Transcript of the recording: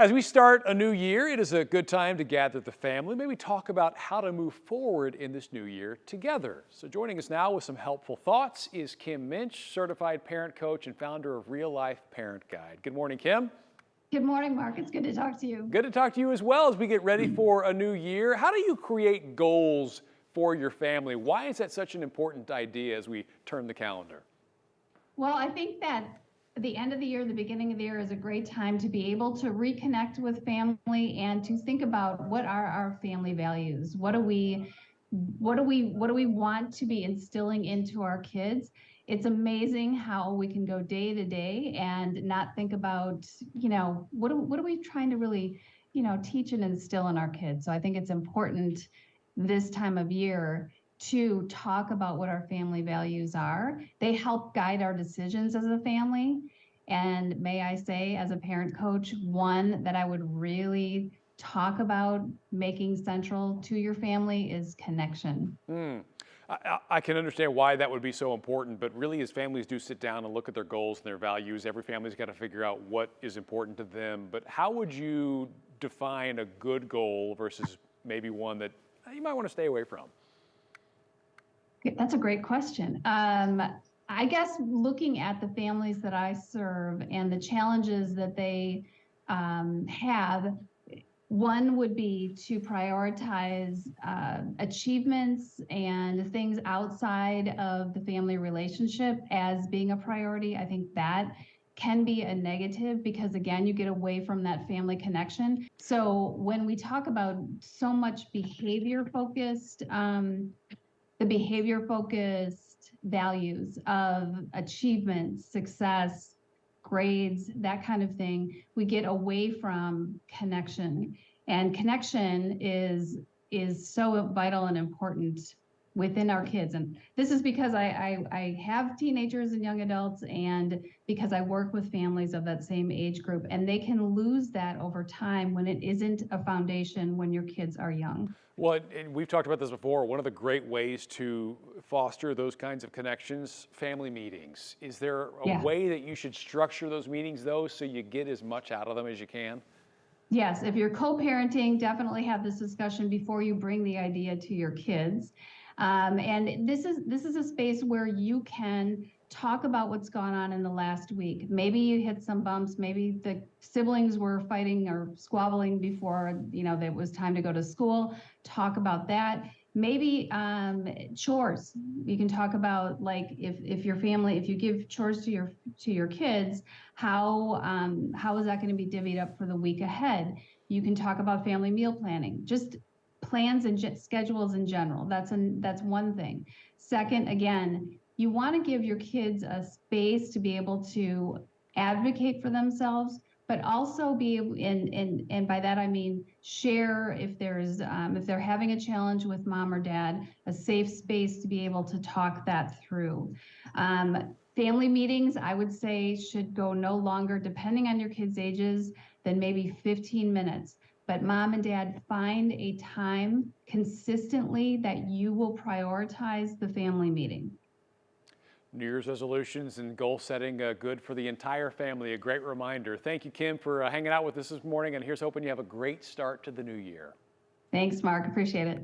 As we start a new year, it is a good time to gather the family, maybe talk about how to move forward in this new year together. So joining us now with some helpful thoughts is Kim Muench, certified parent coach and founder of Real Life Parent Guide. Good morning, Kim. Good morning, Mark. It's good to talk to you. Good to talk to you as well as we get ready for a new year. How do you create goals for your family? Why is that such an important idea as we turn the calendar? Well, I think that the end of the year, the beginning of the year is a great time to be able to reconnect with family and to think about what are our family values? What do we want to be instilling into our kids? It's amazing how we can go day to day and not think about, what are we trying to really, teach and instill in our kids. So I think it's important this time of year to talk about what our family values are. They help guide our decisions as a family. And may I say, as a parent coach, one that I would really talk about making central to your family is connection. I can understand why that would be so important, but really as families do sit down and look at their goals and their values, every family's got to figure out what is important to them. But how would you define a good goal versus maybe one that you might want to stay away from? That's a great question. I guess looking at the families that I serve and the challenges that they have, one would be to prioritize achievements and things outside of the family relationship as being a priority. I think that can be a negative because, again, you get away from that family connection. So when we talk about so much behavior-focused, the behavior-focused values of achievement, success, grades, that kind of thing, we get away from connection. And connection is so vital and important within our kids. And this is because I have teenagers and young adults, and because I work with families of that same age group, and they can lose that over time when it isn't a foundation when your kids are young. Well, and we've talked about this before. One of the great ways to foster those kinds of connections, family meetings. Is there a way that you should structure those meetings, though, so you get as much out of them as you can? Yes, if you're co-parenting, definitely have this discussion before you bring the idea to your kids. And this is a space where you can talk about what's gone on in the last week. Maybe you hit some bumps. Maybe the siblings were fighting or squabbling before, it was time to go to school. Talk about that. Maybe chores. You can talk about, like, if your family, if you give chores to your kids, how is that going to be divvied up for the week ahead? You can talk about family meal planning. Just plans and schedules in general. That's one thing. Second, again, you want to give your kids a space to be able to advocate for themselves, but also be able, and by that I mean share if they're having a challenge with mom or dad, a safe space to be able to talk that through. Family meetings, I would say, should go no longer, depending on your kids' ages, than maybe 15 minutes. But mom and dad, find a time consistently that you will prioritize the family meeting. New Year's resolutions and goal setting good for the entire family. A great reminder. Thank you, Kim, for hanging out with us this morning, and here's hoping you have a great start to the new year. Thanks, Mark. Appreciate it.